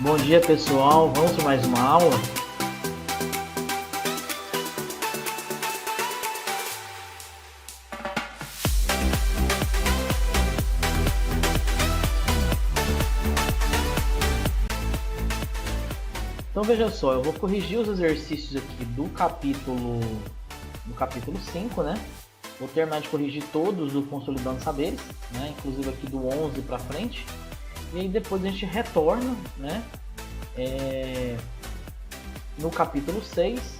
Bom dia, pessoal. Vamos para mais uma aula. Então veja só, eu vou corrigir os exercícios aqui do capítulo 5, né? Vou terminar de corrigir todos do Consolidando Saberes, né? Inclusive aqui do 11 para frente. E aí depois a gente retorna, né? No capítulo 6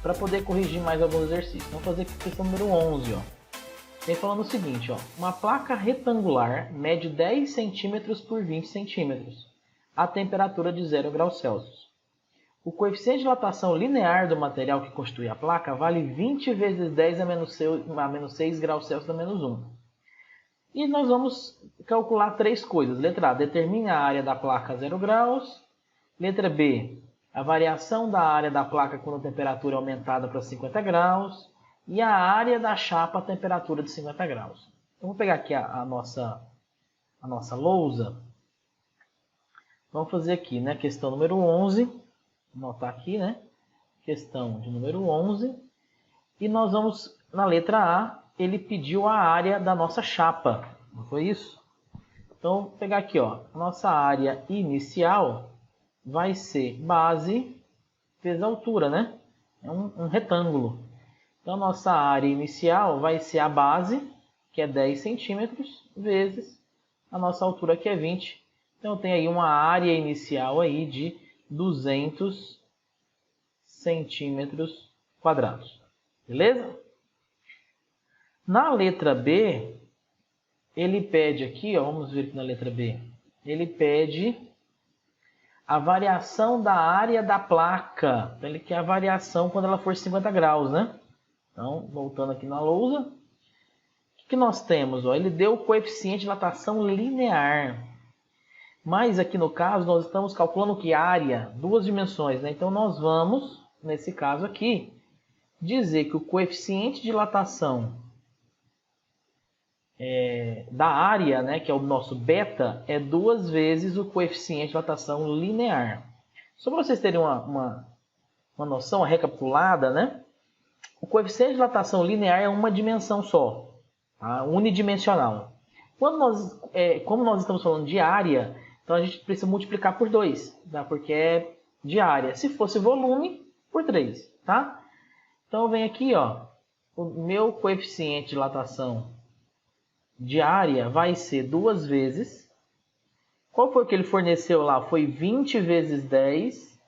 para poder corrigir mais alguns exercícios. Vamos fazer aqui a questão número 11, ó. Vem falando o seguinte, ó. Uma placa retangular mede 10 centímetros por 20 centímetros a temperatura de 0 graus Celsius. O coeficiente de dilatação linear do material que constitui a placa vale 20 vezes 10 a menos 6 graus Celsius a menos 1. E nós vamos calcular três coisas. Letra A, determine a área da placa a 0 graus. Letra B, a variação da área da placa quando a temperatura é aumentada para 50 graus. E a área da chapa a temperatura de 50 graus. Então, vou pegar aqui a nossa lousa. Vamos fazer aqui, né? Questão número 11. Vou anotar aqui, né? Questão de número 11. E nós vamos, na letra A, ele pediu a área da nossa chapa. Não foi isso? Então, vou pegar aqui, ó. Nossa área inicial vai ser base vezes altura, né? É um retângulo. Então, a nossa área inicial vai ser a base, que é 10 centímetros, vezes a nossa altura, que é 20. Então, tem aí uma área inicial aí de 200 centímetros quadrados. Beleza? Na letra B, ele pede aqui, ó, vamos ver aqui na letra B, ele pede a variação da área da placa. Então, ele quer a variação quando ela for 50 graus, né? Então, voltando aqui na lousa, o que nós temos? Ó, ele deu o coeficiente de dilatação linear. Mas aqui no caso, nós estamos calculando que área, duas dimensões, né? Então, nós vamos, nesse caso aqui, dizer que o coeficiente de dilatação da área, né, que é o nosso beta, é 2 vezes o coeficiente de dilatação linear. Só para vocês terem uma noção, uma recapitulada, né? O coeficiente de dilatação linear é uma dimensão só, tá? Unidimensional. Como nós estamos falando de área, então a gente precisa multiplicar por 2, tá? Porque é de área. Se fosse volume, por 3, tá? Então vem aqui, ó, o meu coeficiente de dilatação de área vai ser 2 vezes. Qual foi o que ele forneceu lá? Foi 20 vezes 10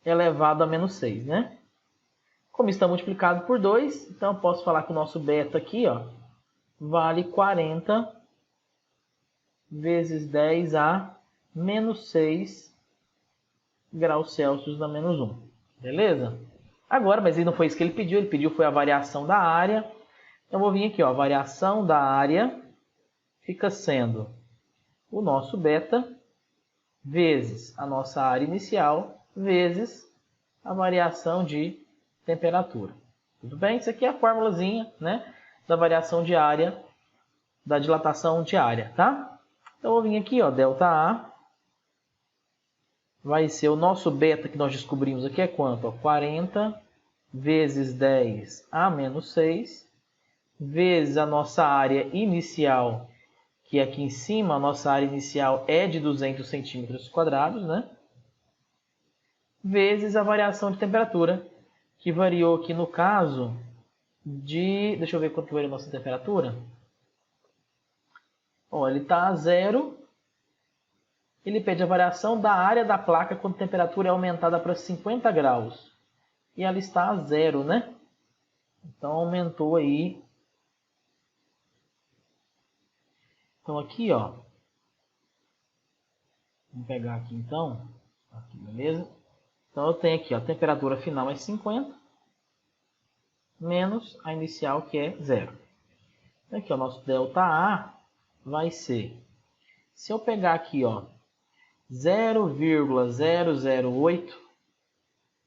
elevado a menos 6, né? Como está multiplicado por 2, então eu posso falar que o nosso beta aqui, ó, vale 40 vezes 10 a menos 6 graus Celsius a menos 1. Beleza? Agora, mas não foi isso que ele pediu foi a variação da área. Então, eu vou vir aqui, ó, a variação da área fica sendo o nosso beta vezes a nossa área inicial vezes a variação de temperatura. Tudo bem? Isso aqui é a formulazinha, né, da variação de área, da dilatação de área, tá? Então, eu vou vir aqui, ó, delta A vai ser o nosso beta que nós descobrimos aqui é quanto? Ó, 40 vezes 10 a menos 6 vezes a nossa área inicial, que aqui em cima a nossa área inicial é de 200 centímetros quadrados, né? Vezes a variação de temperatura, que variou aqui no caso de... Deixa eu ver quanto variou a nossa temperatura. Ó, ele está a 0. Ele pede a variação da área da placa quando a temperatura é aumentada para 50 graus. E ela está a 0, né? Então, aumentou aí. Então, aqui, ó. Vamos pegar aqui, então. Aqui, beleza? Então, eu tenho aqui, ó, a temperatura final é 50. Menos a inicial, que é 0. Aqui, ó, nosso delta A vai ser... Se eu pegar aqui, ó, 0,008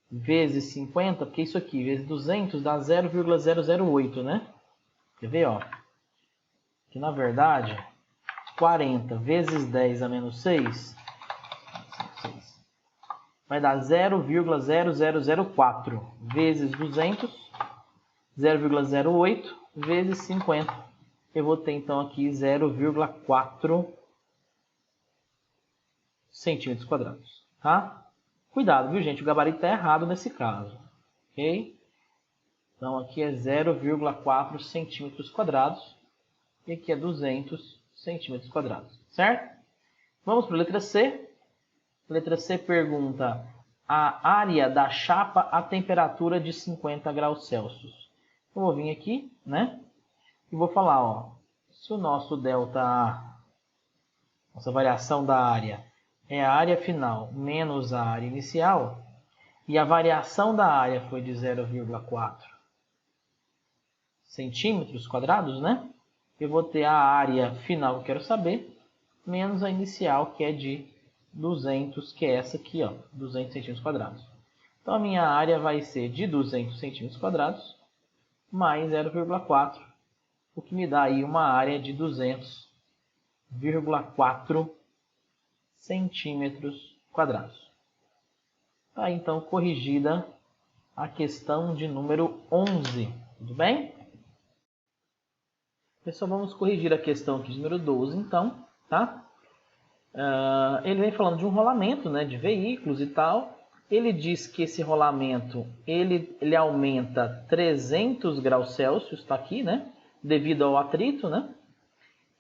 vezes 50, porque isso aqui, vezes 200, dá 0,008, né? Quer ver, ó? Que na verdade, 40 vezes 10 a menos 6 vai dar 0,0004 vezes 200, 0,08 vezes 50. Eu vou ter então aqui 0,4 centímetros quadrados, tá? Cuidado, viu, gente? O gabarito está errado nesse caso, ok? Então aqui é 0,4 centímetros quadrados e aqui é 200 centímetros quadrados, certo? Vamos para a letra C. A letra C pergunta a área da chapa a temperatura de 50 graus Celsius. Eu vou vir aqui, né? E vou falar, ó, se o nosso ΔA, nossa variação da área, é a área final menos a área inicial, e a variação da área foi de 0,4 centímetros quadrados, né? Eu vou ter a área final que eu quero saber, menos a inicial, que é de 200, que é essa aqui, ó, 200 centímetros quadrados. Então, a minha área vai ser de 200 centímetros quadrados, mais 0,4, o que me dá aí uma área de 200,4 centímetros quadrados. Tá, então, corrigida a questão de número 11, tudo bem? Pessoal, vamos corrigir a questão aqui de número 12, então, tá? Ele vem falando de um rolamento, né, de veículos e tal. Ele diz que esse rolamento, ele aumenta 300 graus Celsius, está aqui, né? Devido ao atrito, né?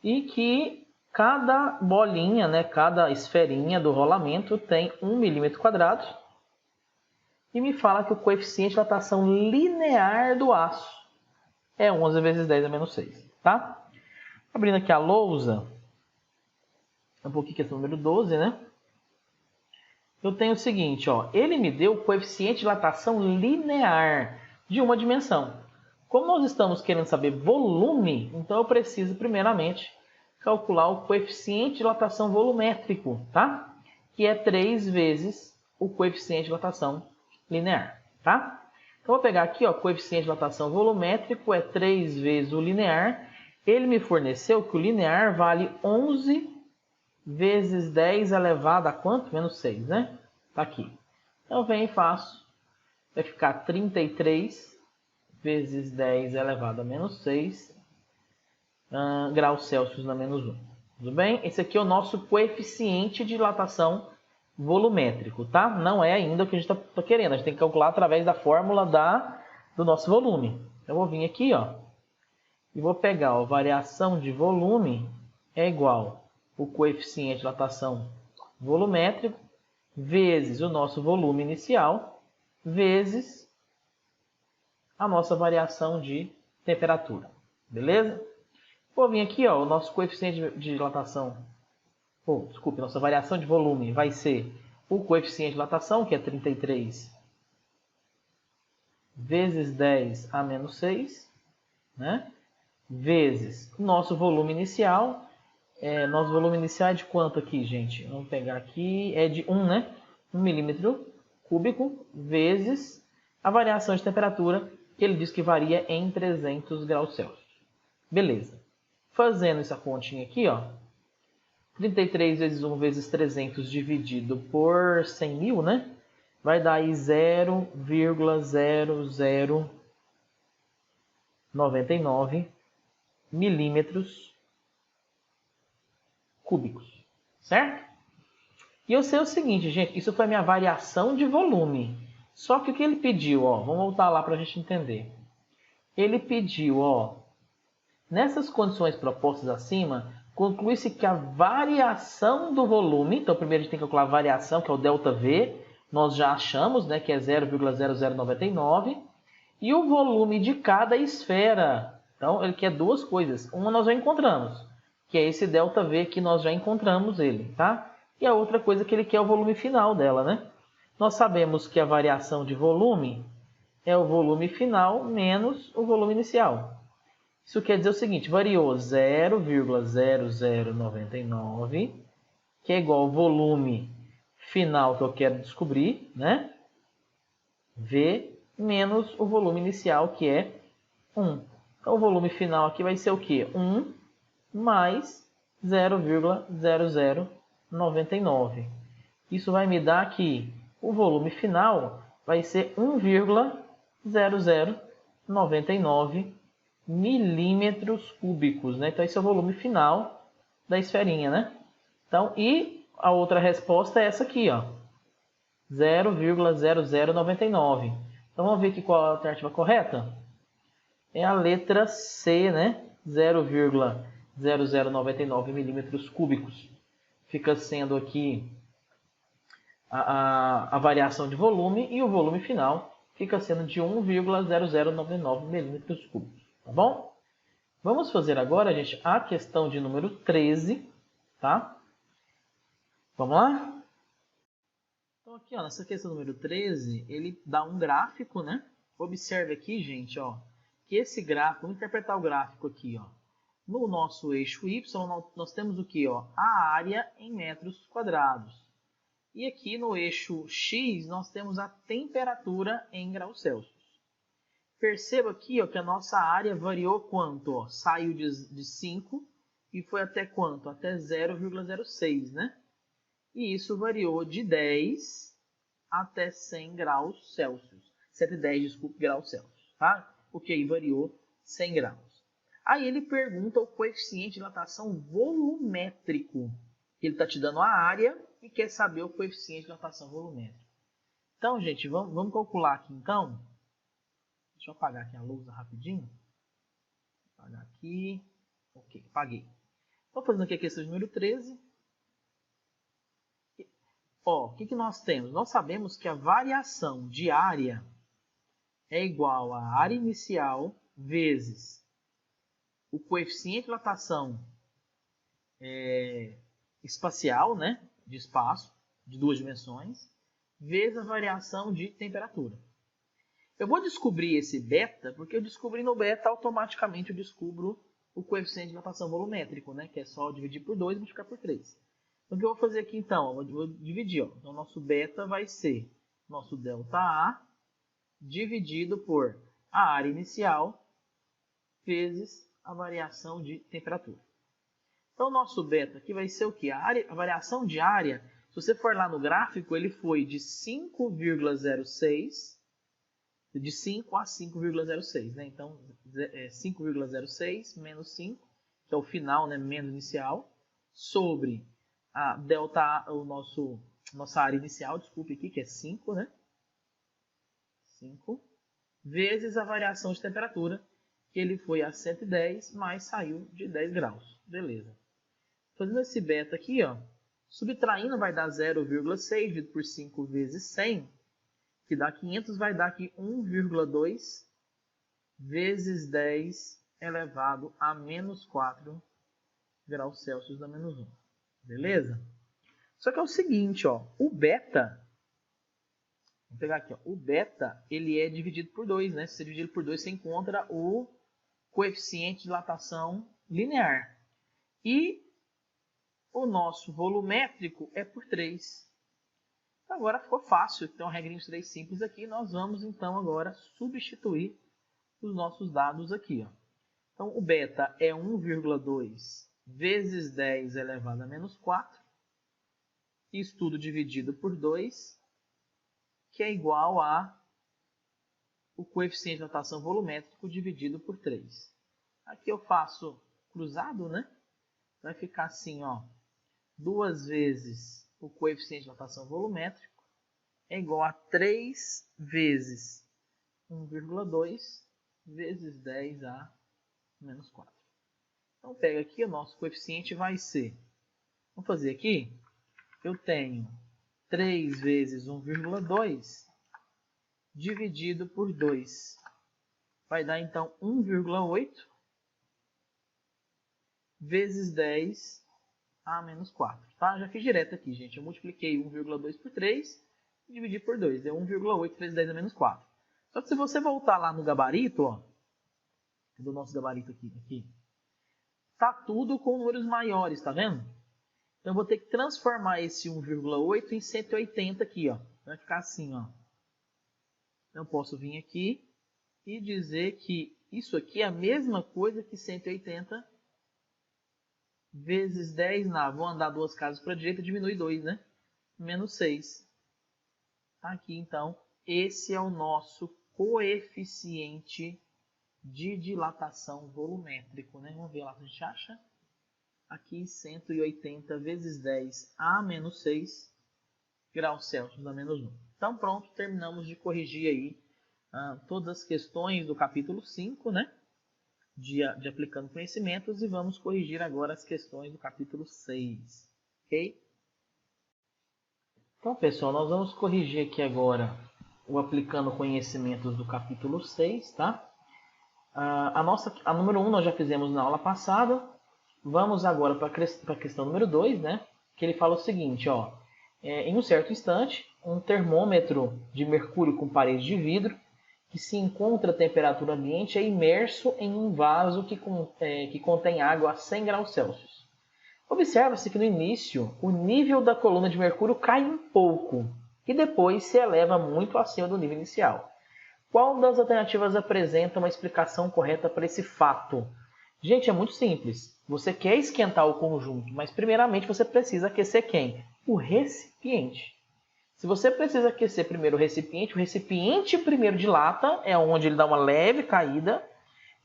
E que cada bolinha, né, cada esferinha do rolamento tem 1 milímetro quadrado. E me fala que o coeficiente de dilatação linear do aço é 11 vezes 10 a menos 6, tá? Abrindo aqui a lousa, um pouquinho questão número 12, né? Eu tenho o seguinte, ó, ele me deu o coeficiente de dilatação linear de uma dimensão. Como nós estamos querendo saber volume, então eu preciso primeiramente calcular o coeficiente de dilatação volumétrico, tá? Que é 3 vezes o coeficiente de dilatação linear, tá? Então, vou pegar aqui, ó, coeficiente de dilatação volumétrico é 3 vezes o linear. Ele me forneceu que o linear vale 11 vezes 10 elevado a quanto? Menos 6, né? Tá aqui. Então, eu venho e faço. Vai ficar 33 vezes 10 elevado a menos 6 graus Celsius na menos 1. Tudo bem? Esse aqui é o nosso coeficiente de dilatação volumétrico, tá? Não é ainda o que a gente está querendo. A gente tem que calcular através da fórmula do nosso volume. Eu vou vir aqui, ó, e vou pegar a variação de volume é igual o coeficiente de dilatação volumétrico vezes o nosso volume inicial vezes a nossa variação de temperatura. Beleza? Vou vir aqui, ó, o nosso coeficiente de dilatação, desculpe, nossa variação de volume vai ser o coeficiente de dilatação, que é 33 vezes 10 a menos 6, né? Vezes o nosso volume inicial. Nosso volume inicial é de quanto aqui, gente? Vamos pegar aqui, é de 1, né? 1 milímetro cúbico vezes a variação de temperatura, que ele diz que varia em 300 graus Celsius. Beleza. Fazendo essa continha aqui, ó, 33 vezes 1 vezes 300 dividido por 100 mil, né? Vai dar aí 0,0099 milímetros cúbicos, certo? E eu sei o seguinte, gente, isso foi a minha variação de volume. Só que o que ele pediu, ó, vamos voltar lá para a gente entender. Ele pediu, ó, nessas condições propostas acima, conclui-se que a variação do volume, então primeiro a gente tem que calcular a variação, que é o ΔV, nós já achamos, né, que é 0,0099, e o volume de cada esfera. Então, ele quer duas coisas. Uma nós já encontramos, que é esse ΔV que nós já encontramos ele, tá? E a outra coisa que ele quer é o volume final dela, né? Nós sabemos que a variação de volume é o volume final menos o volume inicial. Isso quer dizer o seguinte, variou 0,0099, que é igual ao volume final que eu quero descobrir, né? V menos o volume inicial, que é 1. Então, o volume final aqui vai ser o quê? 1 mais 0,0099. Isso vai me dar aqui o volume final vai ser 1,0099 milímetros cúbicos, né? Então esse é o volume final da esferinha, né? Então, e a outra resposta é essa aqui, ó, 0,0099. Então vamos ver aqui qual é a alternativa correta? É a letra C, né? 0,0099 milímetros cúbicos. Fica sendo aqui a variação de volume e o volume final fica sendo de 1,0099 milímetros cúbicos, tá bom? Vamos fazer agora, gente, a questão de número 13, tá? Vamos lá? Então aqui, ó, nessa questão número 13, ele dá um gráfico, né? Observe aqui, gente, ó, que esse gráfico, vamos interpretar o gráfico aqui, ó. No nosso eixo Y, nós temos o que, ó? A área em metros quadrados. E aqui no eixo X, nós temos a temperatura em graus Celsius. Perceba aqui, ó, que a nossa área variou quanto? Ó? Saiu de 5 e foi até quanto? Até 0,06, né? E isso variou de 10 até 100 graus Celsius. 110, desculpe, graus Celsius, tá? Porque aí variou 100 graus. Aí ele pergunta o coeficiente de dilatação volumétrico. Ele está te dando a área e quer saber o coeficiente de dilatação volumétrico. Então, gente, vamos calcular aqui, então. Deixa eu apagar aqui a luz rapidinho. Vou apagar aqui. Ok, apaguei. Estou fazendo aqui a questão número 13. Ó, o que nós temos? Nós sabemos que a variação de área é igual à área inicial vezes o coeficiente de dilatação espacial, né, de espaço, de duas dimensões, vezes a variação de temperatura. Eu vou descobrir esse beta, porque eu descobrindo o beta, automaticamente eu descubro o coeficiente de dilatação volumétrico, né, que é só dividir por 2 e multiplicar por 3. Então, o que eu vou fazer aqui, então? Eu vou dividir. Ó. Então, nosso beta vai ser nosso ΔA dividido por a área inicial vezes a variação de temperatura. Então, o nosso beta aqui vai ser o quê? A variação de área, se você for lá no gráfico, ele foi de 5,06, de 5 a 5,06, né? Então, 5,06 menos 5, que é o final, né? Menos inicial, sobre a ΔA, nossa área inicial, desculpe aqui, que é 5, né? 5, vezes a variação de temperatura, que ele foi a 110, mas saiu de 10 graus. Beleza. Fazendo esse beta aqui, ó, subtraindo vai dar 0,6 dividido por 5 vezes 100, que dá 500, vai dar aqui 1,2 vezes 10 elevado a menos 4 graus Celsius da menos 1. Beleza? Só que é o seguinte, ó, o beta, vou pegar aqui, ó, o beta, ele é dividido por 2, né? Se você dividir por 2, você encontra o coeficiente de dilatação linear. E o nosso volumétrico é por 3. Agora ficou fácil, tem uma regrinha de 3 simples aqui. Nós vamos então agora substituir os nossos dados aqui. Ó. Então o beta é 1,2 vezes 10 elevado a menos 4. Isso tudo dividido por 2, que é igual a o coeficiente de dilatação volumétrico dividido por 3. Aqui eu faço cruzado, né? Vai ficar assim, ó. 2 vezes o coeficiente de dilatação volumétrico é igual a 3 vezes 1,2 vezes 10 a menos 4. Então, pega aqui, o nosso coeficiente vai ser... Vamos fazer aqui. Eu tenho 3 vezes 1,2 dividido por 2. Vai dar, então, 1,8 vezes 10 a menos 4. Tá? Já fiz direto aqui, gente. Eu multipliquei 1,2 por 3 e dividi por 2. Deu 1,8 vezes 10 a menos 4. Só que se você voltar lá no gabarito, ó, do nosso gabarito aqui, tá tudo com números maiores, tá vendo? Então eu vou ter que transformar esse 1,8 em 180 aqui, ó. Vai ficar assim, ó. Eu posso vir aqui e dizer que isso aqui é a mesma coisa que 180 vezes 10 vou andar 2 casas para a direita, diminui 2, né? Menos 6. Aqui, então, esse é o nosso coeficiente de dilatação volumétrico, né? Vamos ver lá se a gente acha. Aqui, 180 vezes 10 a menos 6 graus Celsius a menos 1. Então, pronto, terminamos de corrigir aí todas as questões do capítulo 5, né? De aplicando conhecimentos, e vamos corrigir agora as questões do capítulo 6, ok? Então, pessoal, nós vamos corrigir aqui agora o aplicando conhecimentos do capítulo 6, tá? A número 1 nós já fizemos na aula passada. Vamos agora para a questão número 2, né? Que ele fala o seguinte, ó. Em um certo instante, um termômetro de mercúrio com parede de vidro que se encontra a temperatura ambiente é imerso em um vaso que contém água a 100 graus Celsius. Observa-se que no início o nível da coluna de mercúrio cai um pouco e depois se eleva muito acima do nível inicial. Qual das alternativas apresenta uma explicação correta para esse fato? Gente, é muito simples. Você quer esquentar o conjunto, mas primeiramente você precisa aquecer quem? O recipiente. Se você precisa aquecer primeiro o recipiente primeiro dilata, é onde ele dá uma leve caída,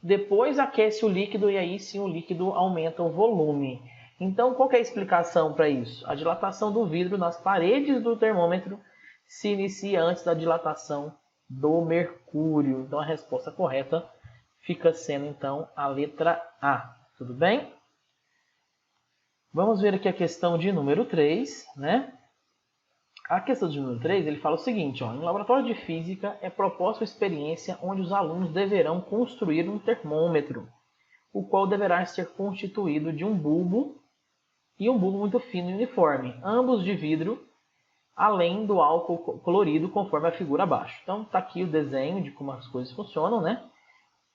depois aquece o líquido e aí sim o líquido aumenta o volume. Então, qual que é a explicação para isso? A dilatação do vidro nas paredes do termômetro se inicia antes da dilatação do mercúrio. Então, a resposta correta fica sendo, então, a letra A. Tudo bem? Vamos ver aqui a questão de número 3, né? A questão de número 3, ele fala o seguinte, ó, em laboratório de física é proposta uma experiência onde os alunos deverão construir um termômetro, o qual deverá ser constituído de um bulbo e um bulbo muito fino e uniforme, ambos de vidro, além do álcool colorido, conforme a figura abaixo. Então, está aqui o desenho de como as coisas funcionam, né?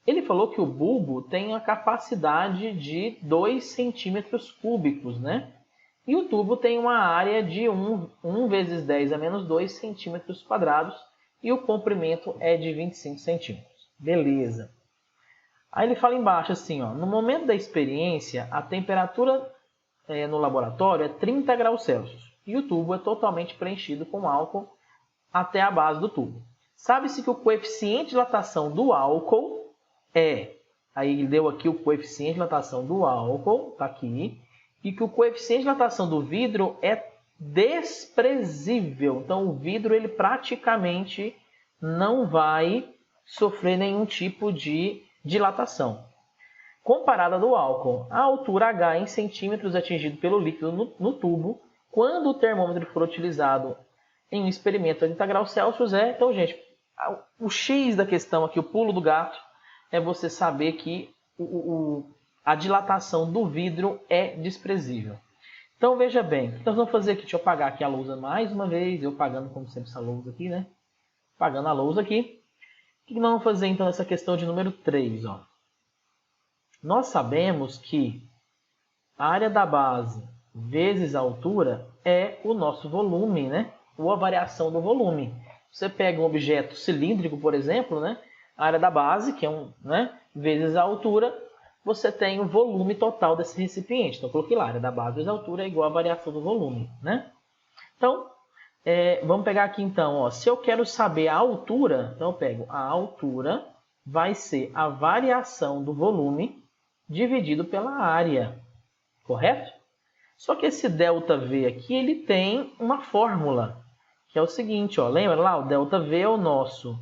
Ele falou que o bulbo tem a capacidade de 2 centímetros cúbicos, né? E o tubo tem uma área de 1 vezes 10 a menos 2 centímetros quadrados e o comprimento é de 25 centímetros. Beleza. Aí ele fala embaixo assim, ó, no momento da experiência, a temperatura no laboratório é 30 graus Celsius e o tubo é totalmente preenchido com álcool até a base do tubo. Sabe-se que o coeficiente de dilatação do álcool aí ele deu aqui o coeficiente de dilatação do álcool, está aqui, e que o coeficiente de dilatação do vidro é desprezível. Então, o vidro ele praticamente não vai sofrer nenhum tipo de dilatação. Comparada do álcool, a altura H em centímetros atingido pelo líquido no tubo, quando o termômetro for utilizado em um experimento a 30 graus Celsius Então, gente, o X da questão aqui, o pulo do gato, é você saber que a dilatação do vidro é desprezível. Então, veja bem, o que nós vamos fazer aqui? Deixa eu apagar aqui a lousa mais uma vez, eu pagando como sempre essa lousa aqui, né? Pagando a lousa aqui. O que nós vamos fazer então nessa questão de número 3? Ó? Nós sabemos que a área da base vezes a altura é o nosso volume, né? Ou a variação do volume. Você pega um objeto cilíndrico, por exemplo, né? A área da base, que é vezes a altura, você tem o volume total desse recipiente. Então, eu coloquei lá, a área da base vezes a altura é igual à variação do volume, né? Então, vamos pegar aqui então, ó, se eu quero saber a altura, então eu pego a altura, vai ser a variação do volume dividido pela área, correto? Só que esse ΔV aqui, ele tem uma fórmula, que é o seguinte, ó, lembra lá, o ΔV é o nosso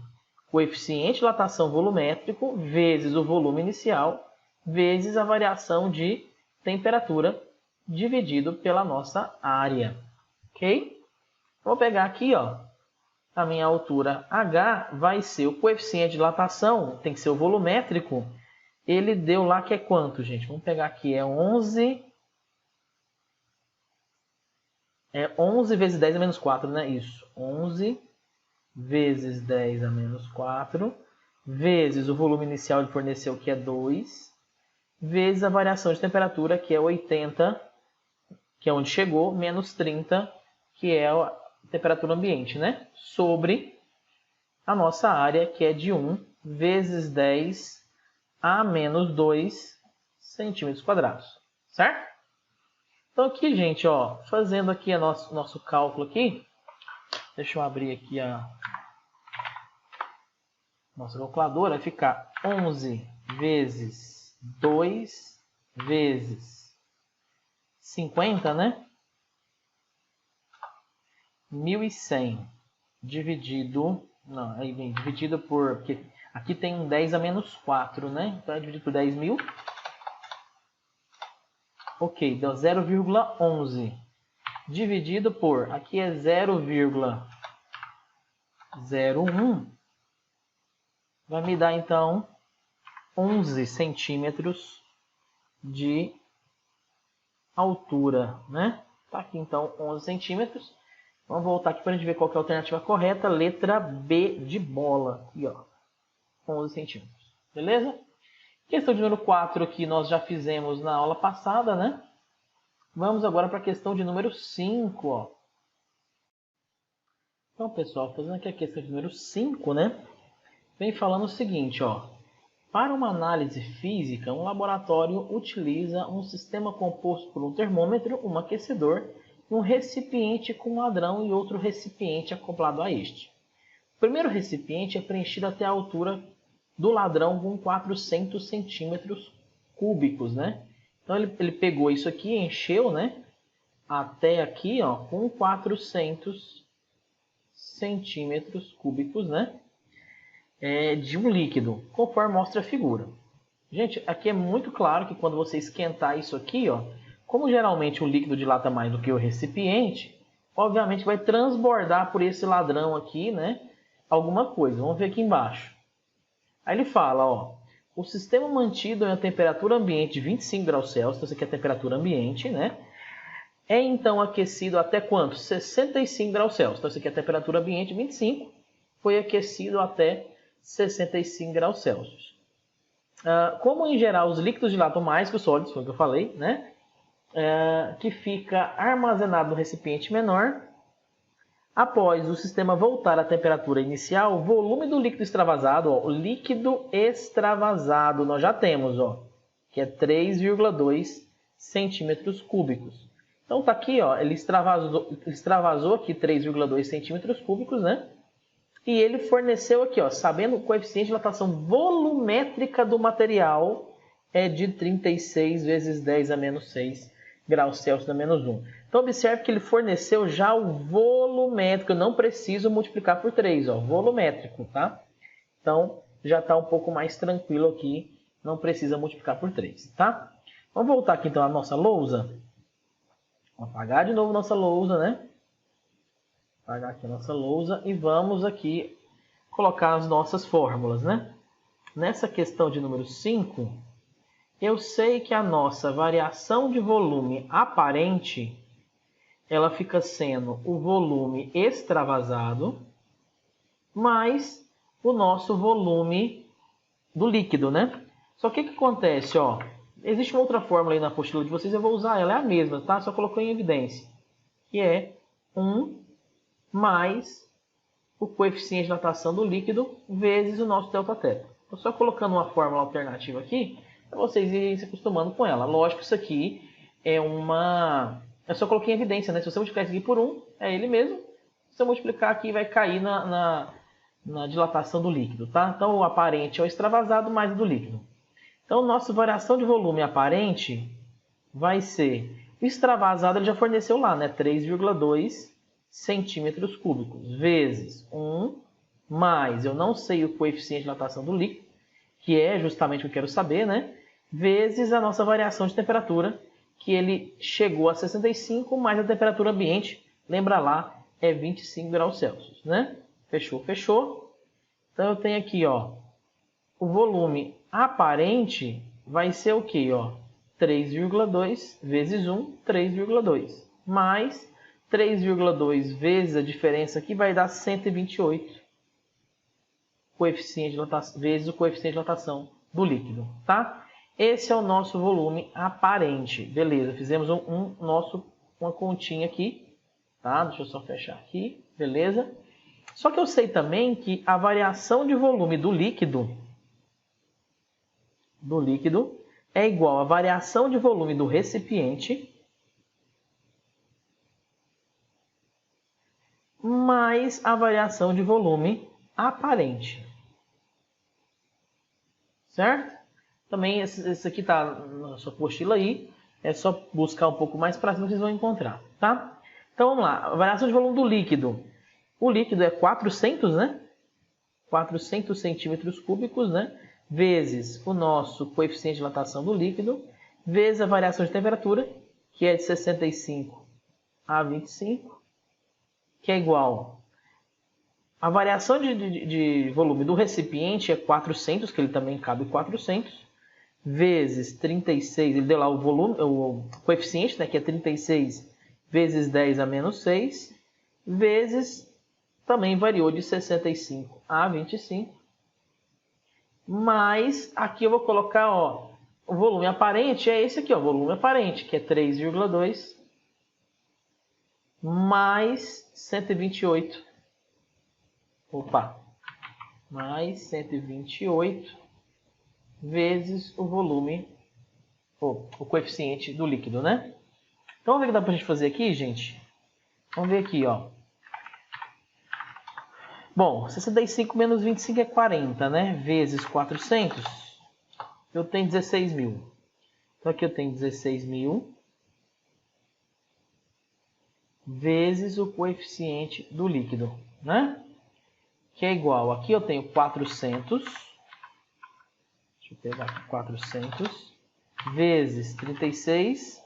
coeficiente de dilatação volumétrico vezes o volume inicial, vezes a variação de temperatura dividido pela nossa área, ok? Vou pegar aqui, ó, a minha altura H vai ser o coeficiente de dilatação, tem que ser o volumétrico. Ele deu lá que é quanto, gente? Vamos pegar aqui, é 11 vezes 10 a menos 4, né? Isso, 11 vezes 10 a menos 4, vezes o volume inicial ele forneceu, que é 2, vezes a variação de temperatura, que é 80, que é onde chegou, menos 30, que é a temperatura ambiente, né? Sobre a nossa área, que é de 1 vezes 10 a menos 2 centímetros quadrados, certo? Então aqui, gente, ó, fazendo aqui nosso cálculo aqui, Deixa eu abrir aqui a nossa calculadora. Vai ficar 11 vezes 2 vezes 50, né? 1.100 dividido... Não, aí vem dividido por... Porque aqui tem um 10 a menos 4, né? Então é dividido por 10.000. Ok, deu 0,11. Dividido por... Aqui é 0,01. Vai me dar, então, 11 centímetros de altura, né? Tá aqui, então, 11 centímetros. Vamos voltar aqui para a gente ver qual que é a alternativa correta. Letra B de bola. Aqui, ó. 11 centímetros. Beleza? Questão de número 4 aqui nós já fizemos na aula passada, né? Vamos agora para a questão de número 5, ó. Então, pessoal, fazendo aqui a questão de número 5, né? Vem falando o seguinte, ó. Para uma análise física, um laboratório utiliza um sistema composto por um termômetro, um aquecedor, um recipiente com ladrão e outro recipiente acoplado a este. O primeiro recipiente é preenchido até a altura do ladrão com 400 centímetros cúbicos, né? Então ele pegou isso aqui, encheu, né? Até aqui, ó, com 400 centímetros cúbicos, né? De um líquido, conforme mostra a figura. Gente, aqui é muito claro que quando você esquentar isso aqui, ó, como geralmente o líquido dilata mais do que o recipiente, obviamente vai transbordar por esse ladrão aqui, né? Alguma coisa. Vamos ver aqui embaixo. Aí ele fala, ó, o sistema mantido em a temperatura ambiente de 25 graus Celsius, então isso aqui é a temperatura ambiente, né? É então aquecido até quanto? 65 graus Celsius. Então isso aqui é a temperatura ambiente 25, foi aquecido até 65 graus Celsius. Como em geral os líquidos dilatam mais que os sólidos, foi o que eu falei, né? Que fica armazenado no recipiente menor. Após o sistema voltar à temperatura inicial, o volume do líquido extravasado, ó, o líquido extravasado, nós já temos, ó, que é 3,2 centímetros cúbicos. Então tá aqui, ó, ele extravasou aqui 3,2 centímetros cúbicos, né? E ele forneceu aqui, ó, sabendo o coeficiente de dilatação volumétrica do material é de 36 vezes 10 a menos 6 graus Celsius a menos 1. Então, observe que ele forneceu já o volumétrico. Eu não preciso multiplicar por 3, ó, volumétrico, tá? Então, já está um pouco mais tranquilo aqui. Não precisa multiplicar por 3, tá? Vamos voltar aqui, então, à nossa lousa. Vamos apagar de novo nossa lousa, né? Apagar aqui a nossa lousa e vamos aqui colocar as nossas fórmulas, né? Nessa questão de número 5, eu sei que a nossa variação de volume aparente, ela fica sendo o volume extravasado mais o nosso volume do líquido, né? Só que o que acontece, ó? Existe uma outra fórmula aí na apostila de vocês, eu vou usar ela, é a mesma, tá? Só colocou em evidência, que é 1 mais o coeficiente de dilatação do líquido vezes o nosso delta-θ. Estou só colocando uma fórmula alternativa aqui, para vocês irem se acostumando com ela. Lógico que isso aqui é uma... Eu só coloquei em evidência, né? Se você multiplicar isso aqui por 1, é ele mesmo. Se eu multiplicar aqui, vai cair na dilatação do líquido, tá? Então, o aparente é o extravasado mais o do líquido. Então, nossa variação de volume aparente vai ser... O extravasado ele já forneceu lá, né? 3,2 centímetros cúbicos vezes 1 mais, eu não sei o coeficiente de dilatação do líquido, que é justamente o que eu quero saber, né? Vezes a nossa variação de temperatura, que ele chegou a 65, mais a temperatura ambiente, lembra lá, é 25 graus Celsius, né? Fechou, fechou. Então eu tenho aqui, ó, o volume aparente vai ser o quê, ó? 3,2 vezes 1, 3,2, mais 3,2 vezes a diferença aqui vai dar 128 coeficiente de dilatação, vezes o coeficiente de dilatação do líquido, tá? Esse é o nosso volume aparente. Beleza, fizemos uma continha aqui, tá? Deixa eu só fechar aqui, beleza? Só que eu sei também que a variação de volume do líquido é igual à variação de volume do recipiente mais a variação de volume aparente. Certo? Também esse aqui está na sua apostila aí. É só buscar um pouco mais para cima que vocês vão encontrar. Tá? Então vamos lá. A variação de volume do líquido. O líquido é 400, né? 400 centímetros cúbicos, né? Vezes o nosso coeficiente de dilatação do líquido, vezes a variação de temperatura, que é de 65 a 25, que é igual a variação de volume do recipiente é 400, que ele também cabe 400, vezes 36, ele deu lá o volume, o coeficiente, né, que é 36 vezes 10 a menos 6, vezes, também variou de 65 a 25, mas aqui eu vou colocar, ó, o volume aparente é esse aqui, ó, volume aparente, que é 3,2 mais 128. Opa! Mais 128 vezes o volume, o coeficiente do líquido, né? Então, vamos ver o que dá pra gente fazer aqui, gente? Vamos ver aqui, ó. Bom, 65 menos 25 é 40, né? Vezes 400, eu tenho 16 mil. Então, aqui eu tenho 16 mil vezes o coeficiente do líquido, né? Que é igual, aqui eu tenho 400, deixa eu pegar aqui, 400 vezes 36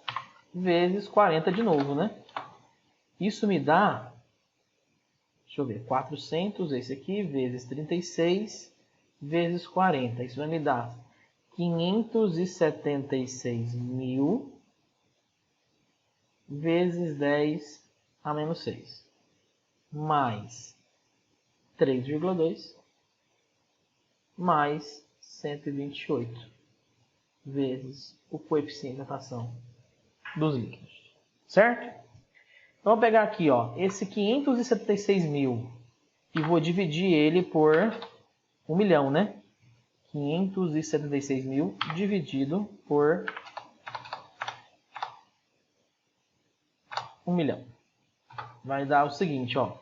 vezes 40 de novo, né? Isso me dá, deixa eu ver, 400, esse aqui, vezes 36 vezes 40. Isso vai me dar 576 mil vezes 10 a menos 6, mais 3,2 mais 128 vezes o coeficiente de dilatação dos líquidos. Certo? Então, vou pegar aqui, ó, esse 576 mil e vou dividir ele por 1 milhão, né? 576 mil dividido por 1 milhão. Vai dar o seguinte, ó.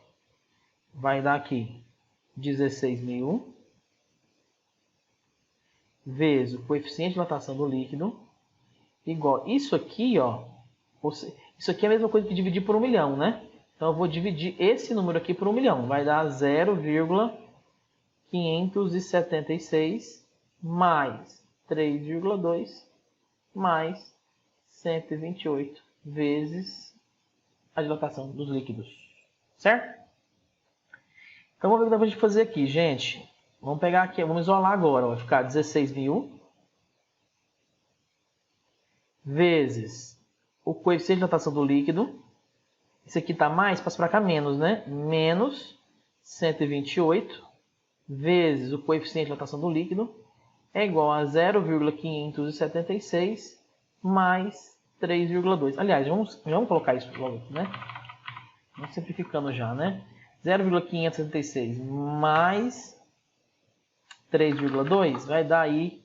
Vai dar aqui 16 mil vezes o coeficiente de dilatação do líquido igual isso aqui, ó. Isso aqui é a mesma coisa que dividir por 1 milhão, né? Então eu vou dividir esse número aqui por 1 milhão. Vai dar 0,576 mais 3,2 mais 128 vezes a dilatação dos líquidos. Certo? Então vamos ver o que dá pra gente fazer aqui, gente. Vamos pegar aqui, vamos isolar agora. Vai ficar 16 mil vezes o coeficiente de dilatação do líquido. Esse aqui está mais, passa para cá menos, né? Menos 128 vezes o coeficiente de dilatação do líquido é igual a 0,576 mais 3,2. Aliás, vamos colocar isso logo aqui, né? Vamos simplificando já, né? 0,576 mais 3,2 vai dar aí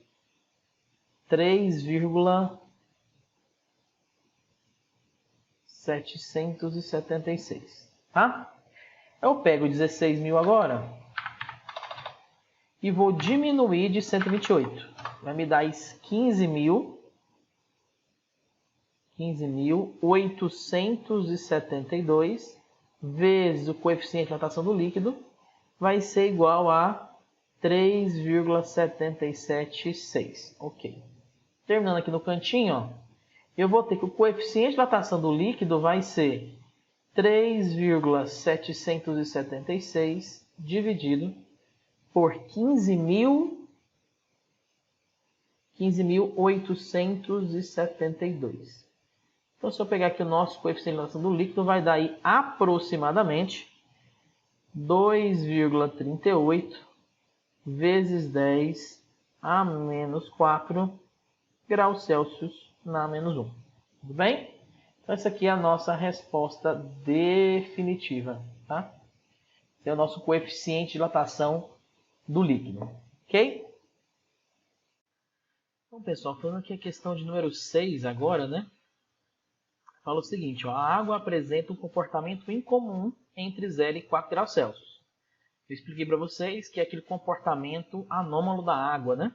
3,776, tá? Eu pego 16 mil agora e vou diminuir de 128. Vai me dar 15.872 vezes o coeficiente de dilatação do líquido vai ser igual a 3,776. Ok. Terminando aqui no cantinho, ó, eu vou ter que o coeficiente de dilatação do líquido vai ser 3,776 dividido por 15.872. Então, se eu pegar aqui o nosso coeficiente de dilatação do líquido, vai dar aí aproximadamente 2,38 vezes 10 a menos 4 graus Celsius na menos 1. Tudo bem? Então, essa aqui é a nossa resposta definitiva, tá? Esse é o nosso coeficiente de dilatação do líquido, ok? Então, pessoal, falando aqui a questão de número 6 agora, né? fala o seguinte, ó, a água apresenta um comportamento incomum entre 0 e 4 graus Celsius. Eu expliquei para vocês que é aquele comportamento anômalo da água, né?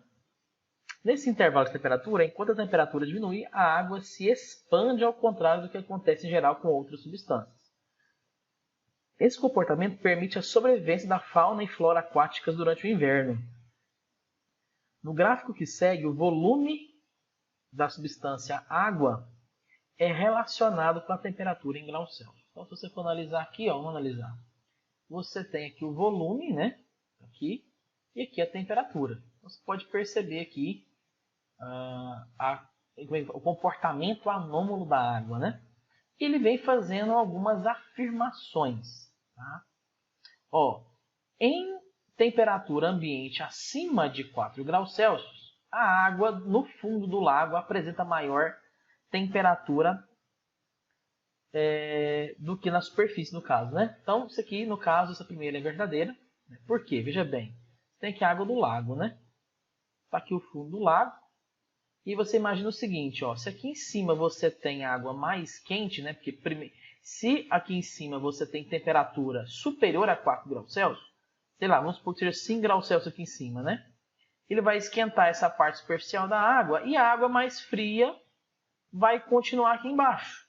Nesse intervalo de temperatura, enquanto a temperatura diminui, a água se expande ao contrário do que acontece em geral com outras substâncias. Esse comportamento permite a sobrevivência da fauna e flora aquáticas durante o inverno. No gráfico que segue, o volume da substância água é relacionado com a temperatura em graus Celsius. Então, se você for analisar aqui, ó, vamos analisar. Você tem aqui o volume, né? Aqui, e aqui a temperatura. Você pode perceber aqui o comportamento anômalo da água, né? Ele vem fazendo algumas afirmações. Tá? Ó, em temperatura ambiente acima de 4 graus Celsius, a água no fundo do lago apresenta maior temperatura do que na superfície, no caso, né? Então, isso aqui, no caso, essa primeira é verdadeira. Por quê? Veja bem, tem aqui a água do lago, né? Está aqui o fundo do lago. E você imagina o seguinte, ó, se aqui em cima você tem água mais quente, né? Porque se aqui em cima você tem temperatura superior a 4 graus Celsius, sei lá, vamos supor que seja 5 graus Celsius aqui em cima, né? Ele vai esquentar essa parte superficial da água e a água mais fria vai continuar aqui embaixo.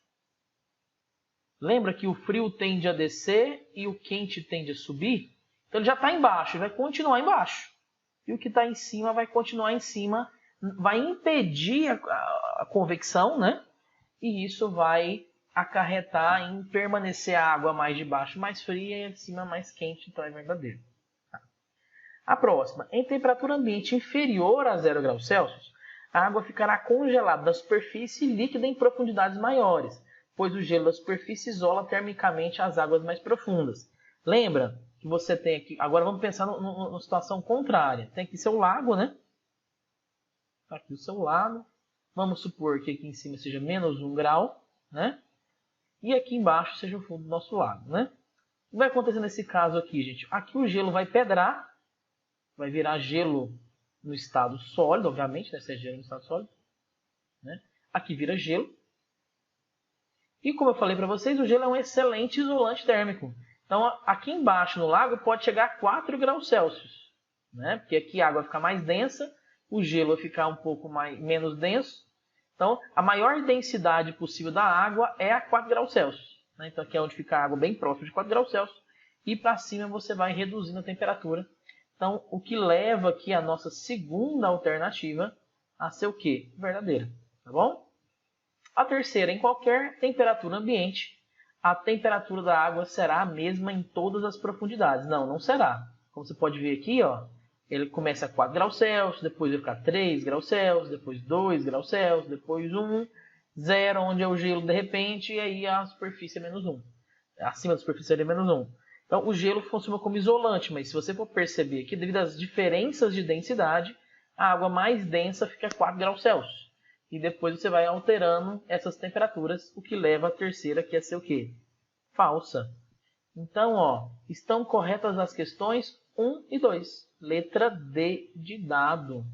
Lembra que o frio tende a descer e o quente tende a subir? Então ele já está embaixo, vai continuar embaixo. E o que está em cima vai continuar em cima, vai impedir a convecção, né? E isso vai acarretar em permanecer a água mais de baixo mais fria e a de cima mais quente, então é verdadeiro. A próxima, em temperatura ambiente inferior a 0 graus Celsius, a água ficará congelada da superfície e líquida em profundidades maiores, pois o gelo da superfície isola termicamente as águas mais profundas. Lembra que você tem aqui, agora vamos pensar numa situação contrária, tem aqui seu lago, né? Aqui o seu lago, vamos supor que aqui em cima seja menos 1 grau, né? E aqui embaixo seja o fundo do nosso lago, né? O que vai acontecer nesse caso aqui, gente? Aqui o gelo vai pedrar, vai virar gelo no estado sólido, obviamente, né? Se é gelo no estado sólido, né? Aqui vira gelo. E como eu falei para vocês, o gelo é um excelente isolante térmico. Então, aqui embaixo no lago pode chegar a 4 graus Celsius, né? Porque aqui a água fica mais densa, o gelo vai ficar um pouco menos denso. Então, a maior densidade possível da água é a 4 graus Celsius. Né? Então, aqui é onde fica a água bem próxima de 4 graus Celsius. E para cima você vai reduzindo a temperatura. Então, o que leva aqui a nossa segunda alternativa a ser o quê? Verdadeira. Tá bom? A terceira, em qualquer temperatura ambiente, a temperatura da água será a mesma em todas as profundidades. Não, não será. Como você pode ver aqui, ó, ele começa a 4 graus Celsius, depois vai ficar 3 graus Celsius, depois 2 graus Celsius, depois 1, 0, onde é o gelo de repente, e aí a superfície é menos 1. Acima da superfície é menos 1. Então, o gelo funciona como isolante, mas se você for perceber aqui, devido às diferenças de densidade, a água mais densa fica a 4 graus Celsius. E depois você vai alterando essas temperaturas, o que leva a terceira, que é ser o quê? Falsa. Então, ó, estão corretas as questões 1 e 2. Letra D de dado.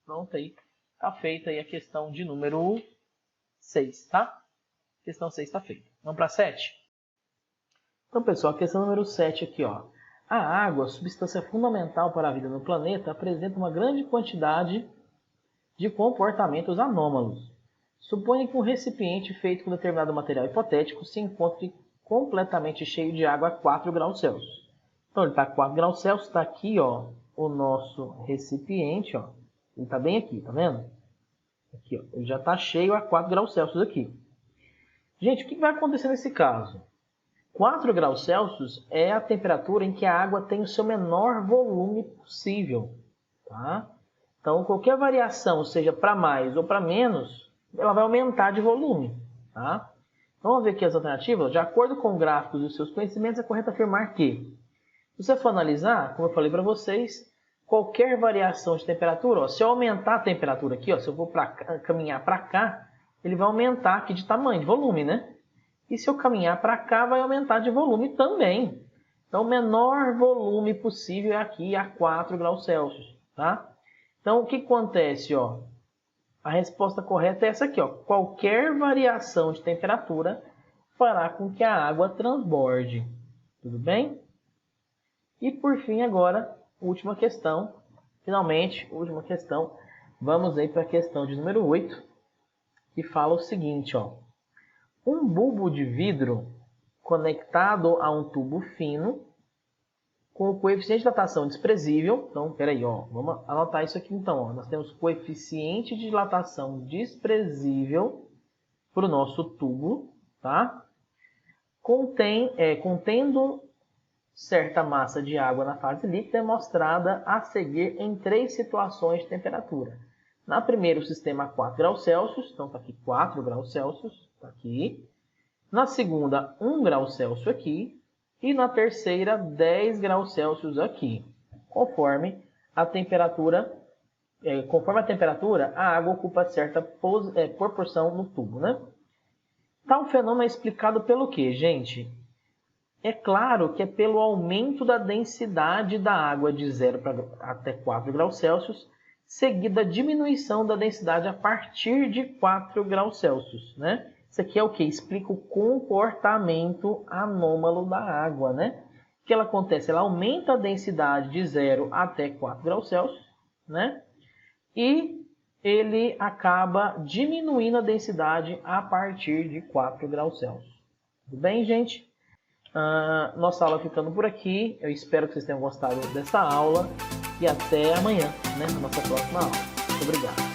Pronto aí. Está feita aí a questão de número 6, tá? Questão 6 está feita. Vamos para a 7? Então, pessoal, a questão número 7 aqui, ó. A água, substância fundamental para a vida no planeta, apresenta uma grande quantidade de comportamentos anômalos. Suponha que um recipiente feito com determinado material hipotético se encontre completamente cheio de água a 4 graus Celsius. Então, ele está a 4 graus Celsius, está aqui, ó, o nosso recipiente, ó. Ele está bem aqui, tá vendo? Aqui, ó, ele já está cheio a 4 graus Celsius aqui. Gente, o que vai acontecer nesse caso? 4 graus Celsius é a temperatura em que a água tem o seu menor volume possível, tá? Então, qualquer variação, seja para mais ou para menos, ela vai aumentar de volume. Tá? Então, vamos ver aqui as alternativas. De acordo com gráficos e os seus conhecimentos, é correto afirmar que, se você for analisar, como eu falei para vocês, qualquer variação de temperatura, ó, se eu aumentar a temperatura aqui, ó, se eu vou caminhar para cá, ele vai aumentar aqui de tamanho, de volume, né? E se eu caminhar para cá, vai aumentar de volume também. Então, o menor volume possível é aqui a 4 graus Celsius. Tá? Então, o que acontece? Ó? A resposta correta é essa aqui, ó. Qualquer variação de temperatura fará com que a água transborde. Tudo bem? E por fim, agora, última questão. Finalmente, última questão. Vamos aí para a questão de número 8, que fala o seguinte, ó. Um bulbo de vidro conectado a um tubo fino com o coeficiente de dilatação desprezível. Então, peraí, ó, vamos anotar isso aqui então. Ó. Nós temos coeficiente de dilatação desprezível para o nosso tubo, tá? Contendo certa massa de água na fase líquida é mostrada a seguir em 3 situações de temperatura. Na primeira, o sistema a 4 graus Celsius, então está aqui 4 graus Celsius, está aqui. Na segunda, 1 grau Celsius aqui. E na terceira, 10 graus Celsius aqui. Conforme a temperatura, a água ocupa certa proporção no tubo, né? Tal fenômeno é explicado pelo quê, gente? É claro que é pelo aumento da densidade da água de 0 até 4 graus Celsius, seguida a diminuição da densidade a partir de 4 graus Celsius, né? Isso aqui é o que? Explica o comportamento anômalo da água, né? O que ela acontece? Ela aumenta a densidade de 0 até 4 graus Celsius, né? E ele acaba diminuindo a densidade a partir de 4 graus Celsius. Tudo bem, gente? Nossa aula ficando por aqui. Eu espero que vocês tenham gostado dessa aula. E até amanhã, né? Na nossa próxima aula. Muito obrigado.